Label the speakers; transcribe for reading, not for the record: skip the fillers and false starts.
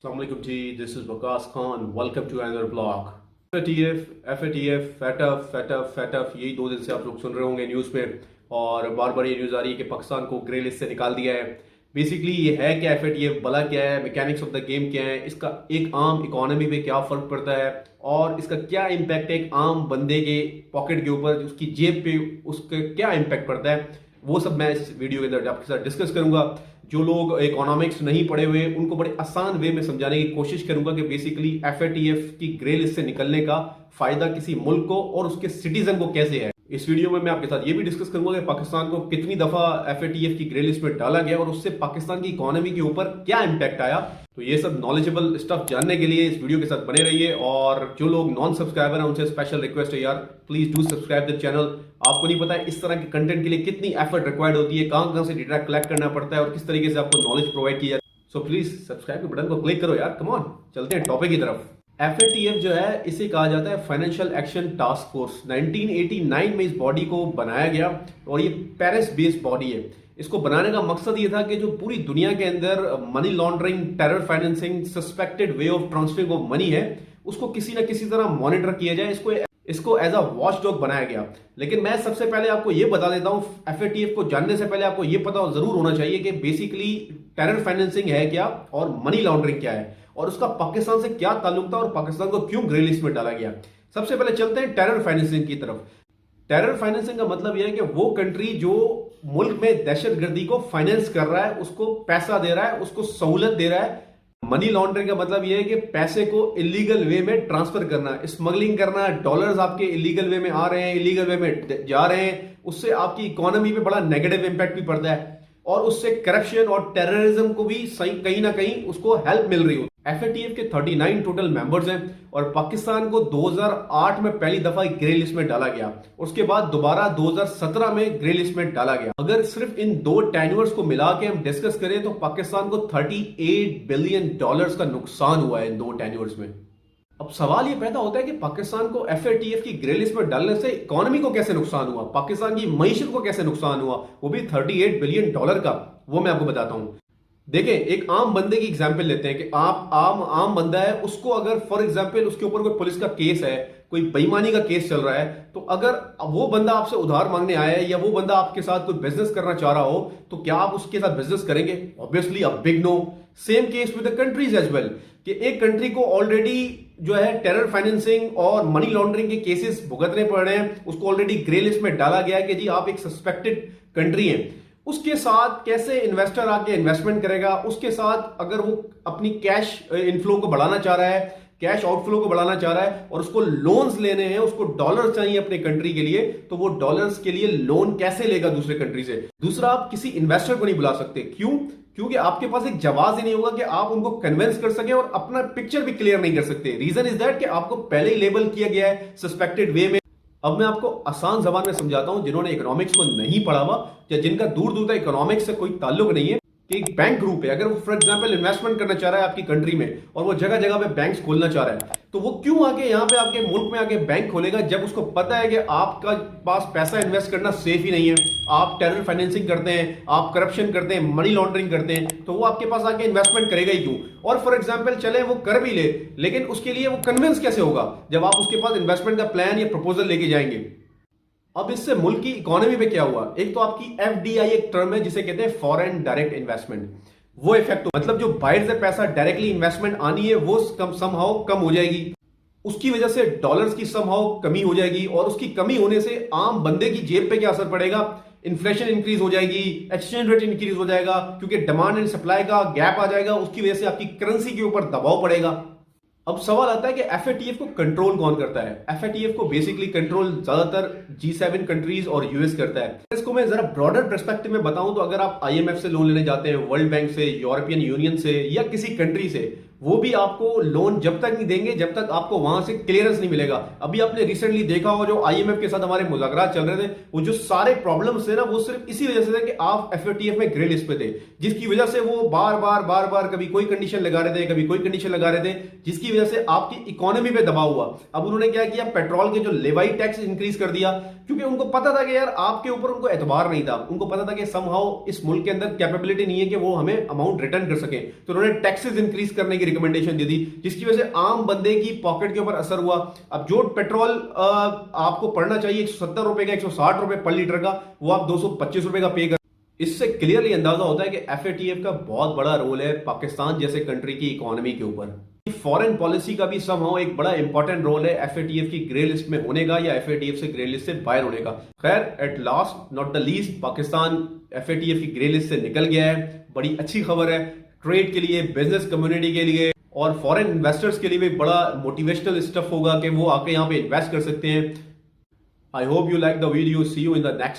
Speaker 1: Assalamualaikum ji, this is Waqas Khan. Welcome to another blog. FATF, FATF यही 2 दिन से आप लोग सुन रहे होंगे न्यूज़ पे और बार बार ये न्यूज़ आ रही है कि पाकिस्तान को ग्रे लिस्ट से निकाल दिया है। बेसिकली ये है क्या FATF, भला क्या है, मैकेनिक्स ऑफ द गेम क्या है, इसका एक आम इकोनॉमी पे क्या फ़र्क पड़ता है और इसका क्या इम्पैक्ट है एक आम बंदे के पॉकेट के ऊपर, उसकी जेब पे उसका क्या इम्पैक्ट पड़ता है, वो सब मैं इस वीडियो के अंदर आपके साथ डिस्कस करूंगा। जो लोग इकोनॉमिक्स नहीं पढ़े हुए उनको बड़े आसान वे में समझाने की कोशिश करूंगा कि बेसिकली FATF की ग्रे लिस्ट से निकलने का फायदा किसी मुल्क को और उसके सिटीजन को कैसे है। इस वीडियो में मैं आपके साथ ये भी डिस्कस करूंगा कि पाकिस्तान को कितनी दफा FATF की ग्रे लिस्ट में डाला गया और उससे पाकिस्तान की इकोनॉमी के ऊपर क्या इंपैक्ट आया। तो ये सब नॉलेजेबल स्टफ जानने के लिए इस वीडियो के साथ बने रहिए और जो लोग नॉन सब्सक्राइबर हैं उनसे स्पेशल रिक्वेस्ट है यार, please do subscribe the channel. आपको नहीं पता है इस तरह के कंटेंट के लिए कितनी एफर्ट रिक्वायर्ड होती है, कहां से डेटा कलेक्ट करना पड़ता है और किस तरीके से आपको नॉलेज प्रोवाइड किया। सो प्लीज सब्सक्राइब के बटन को क्लिक करो यार, कम ऑन, चलते हैं टॉपिक की तरफ। FATF जो है इसे कहा जाता है फाइनेंशियल एक्शन टास्क फोर्स। 1989 में इस बॉडी को बनाया गया और ये पेरिस बेस्ड बॉडी है। इसको बनाने का मकसद ये था कि जो पूरी दुनिया के अंदर money laundering, terror financing, suspected way of transferring of money है, उसको किसी ना किसी तरह मॉनिटर किया जाए। इसको एज अ वॉच डॉग बनाया गया। लेकिन मैं सबसे पहले आपको यह बता देता हूं, FATF को जानने से पहले आपको यह पता जरूर होना चाहिए कि बेसिकली टेरर फाइनेंसिंग है क्या और मनी लॉन्ड्रिंग क्या है और उसका पाकिस्तान से क्या ताल्लुक था और पाकिस्तान को क्यों ग्रे लिस्ट में डाला गया। सबसे पहले चलते हैं टेरर फाइनेंसिंग की तरफ। टेरर फाइनेंसिंग का मतलब यह है कि वो कंट्री जो मुल्क में दहशतगर्दी को फाइनेंस कर रहा है, उसको पैसा दे रहा है, उसको सहूलत दे रहा है। मनी लॉन्ड्रिंग का मतलब यह है कि पैसे को इलीगल वे में ट्रांसफर करना, स्मगलिंग करना, डॉलर्स आपके इलीगल वे में आ रहे हैं, इलीगल वे में जा रहे हैं, उससे आपकी इकोनॉमी पे बड़ा नेगेटिव इंपैक्ट भी पड़ता है और उससे करप्शन और टेररिज्म को भी कहीं ना कहीं उसको हेल्प मिल रही हो। FATF के 39 टोटल मेंबर्स हैं और पाकिस्तान को 2008 में पहली दफा ग्रे लिस्ट में डाला गया, उसके बाद दोबारा 2017 में ग्रे लिस्ट में डाला गया। अगर सिर्फ इन दो टेन्योर्स को मिला के हम डिस्कस करें तो पाकिस्तान को $38 बिलियन का नुकसान हुआ है इन दो टेन्योर्स में। अब सवाल ये पैदा होता है कि पाकिस्तान को FATF की ग्रे लिस्ट में डालने से इकोनॉमी को कैसे नुकसान हुआ, पाकिस्तान की मईशत को कैसे नुकसान हुआ, वो भी $38 बिलियन का। वो मैं आपको बताता हूं। देखें, एक आम बंदे की एग्जांपल लेते हैं कि आप आम बंदा है, उसको अगर फॉर एग्जांपल उसके ऊपर कोई पुलिस का केस है, कोई बेईमानी का केस चल रहा है, तो अगर वो बंदा आपसे उधार मांगने आया है या वो बंदा आपके साथ कोई बिजनेस करना चाह रहा हो तो क्या आप उसके साथ बिजनेस करेंगे? Obviously a big no. Same case with the countries as well कि एक कंट्री को ऑलरेडी जो है टेरर फाइनेंसिंग और मनी लॉन्ड्रिंग के केसेस भुगतने पड़ रहे हैं, उसको ऑलरेडी ग्रे लिस्ट में डाला गया है कि जी आप एक सस्पेक्टेड कंट्री हैं। उसके साथ कैसे इन्वेस्टर आके इन्वेस्टमेंट करेगा, उसके साथ अगर वो अपनी कैश इनफ्लो को बढ़ाना चाह रहा है, कैश आउटफ्लो को बढ़ाना चाह रहा है और उसको लोन्स लेने हैं, उसको डॉलर चाहिए अपने कंट्री के लिए, तो वो डॉलर्स के लिए लोन कैसे लेगा दूसरे कंट्री से? दूसरा, आप किसी इन्वेस्टर को नहीं बुला सकते। क्यों? क्योंकि आपके पास एक जवाब ही नहीं होगा कि आप उनको कन्विंस कर सके और अपना पिक्चर भी क्लियर नहीं कर सकते। रीजन इज दैट कि आपको पहले ही लेबल किया गया है सस्पेक्टेड वे में। अब मैं आपको आसान जबान में समझाता हूं, जिन्होंने इकोनॉमिक्स को नहीं पढ़ा हुआ या जिनका दूर दूर तक इकोनॉमिक्स से कोई ताल्लुक नहीं है, कि एक बैंक ग्रुप है, अगर वो फॉर एग्जांपल इन्वेस्टमेंट करना चाह रहा है आपकी कंट्री में और वो जगह जगह पे बैंक्स खोलना चाह रहा है, तो वो क्यों आके यहाँ पे आपके मुल्क में आके बैंक खोलेगा जब उसको पता है कि आपका पास पैसा इन्वेस्ट करना सेफ ही नहीं है, आप टेरर फाइनेंसिंग करते हैं, आप करप्शन करते हैं, मनी लॉन्ड्रिंग करते हैं, तो वो आपके पास आके इन्वेस्टमेंट करेगा ही क्यों? और फॉर एग्जाम्पल चले वो कर भी ले, लेकिन उसके लिए वो कन्विंस कैसे होगा जब आप उसके पास इन्वेस्टमेंट का प्लान या प्रपोजल लेके जाएंगे? अब इससे मुल्क की इकोनॉमी पे क्या हुआ? एक तो आपकी FDI एक टर्म है जिसे कहते हैं फॉरेन डायरेक्ट इन्वेस्टमेंट, वो इफेक्ट मतलब जो बाहर से पैसा डायरेक्टली इन्वेस्टमेंट आनी है वो समहाउ कम हो जाएगी। उसकी वजह से डॉलर्स की समहाउ कमी हो जाएगी और उसकी कमी होने से आम बंदे की जेब पे क्या असर पड़ेगा? इन्फ्लेशन इंक्रीज हो जाएगी, एक्सचेंज रेट इंक्रीज हो जाएगा क्योंकि डिमांड एंड सप्लाई का गैप आ जाएगा, उसकी वजह से आपकी करेंसी के ऊपर दबाव पड़ेगा। अब सवाल आता है कि FATF को कंट्रोल कौन करता है? FATF को बेसिकली कंट्रोल ज्यादातर G7 कंट्रीज और US करता है। इसको मैं जरा ब्रॉडर पर्सपेक्टिव में बताऊं तो अगर आप IMF से लोन लेने जाते हैं, वर्ल्ड बैंक से, यूरोपियन यूनियन से या किसी कंट्री से, वो भी आपको लोन जब तक नहीं देंगे जब तक आपको वहां से क्लियरेंस नहीं मिलेगा। अभी आपने रिसेंटली देखा हो जो IMF के साथ हमारे मुज़ाकरात चल रहे थे, वो जो सारे प्रॉब्लम्स थे ना, वो सिर्फ इसी वजह से थे कि आप FATF में ग्रे लिस्ट पे थे, जिसकी वजह से वो बार बार कभी कोई कंडीशन लगा रहे थे, कभी कोई कंडीशन लगा रहे थे, जिसकी वजह से आपकी इकोनॉमी पे दबाव हुआ। अब उन्होंने क्या किया? पेट्रोल के जो लेवाई टैक्स इंक्रीज कर दिया, क्योंकि उनको पता था कि यार आपके ऊपर उनको एतबार नहीं था, उनको पता था कि समहाउ इस मुल्क के अंदर कैपेबिलिटी नहीं है कि वो हमें अमाउंट रिटर्न कर सके, तो उन्होंने टैक्सेस इंक्रीज करने की रिकमेंडेशन दे दी, जिसकी वजह से आम बंदे की पॉकेट के ऊपर असर हुआ। अब जो पेट्रोल आपको पड़ना चाहिए 170 रुपए का, 160 रुपए पर लीटर का, वो आप 225 रुपए का पे कर। इससे क्लियरली अंदाजा होता है कि एफएटीएफ का बहुत बड़ा रोल है पाकिस्तान जैसे कंट्री की इकोनॉमी के ऊपर। फॉरेन पॉलिसी का भी समहाउ एक बड़ा इंपॉर्टेंट रोल है एफएटीएफ की ग्रे लिस्ट में होने का या एफएटीएफ से ग्रे लिस्ट से बाहर होने का। खैर, at last not the least, Pakistan FATF की ग्रे लिस्ट से निकल गया है। बड़ी अच्छी खबर है ट्रेड के लिए, बिजनेस कम्युनिटी के लिए और फॉरेन इन्वेस्टर्स के लिए भी बड़ा मोटिवेशनल स्टफ होगा कि वो आके यहाँ पे इन्वेस्ट कर सकते हैं। I hope you like the video. See you in the next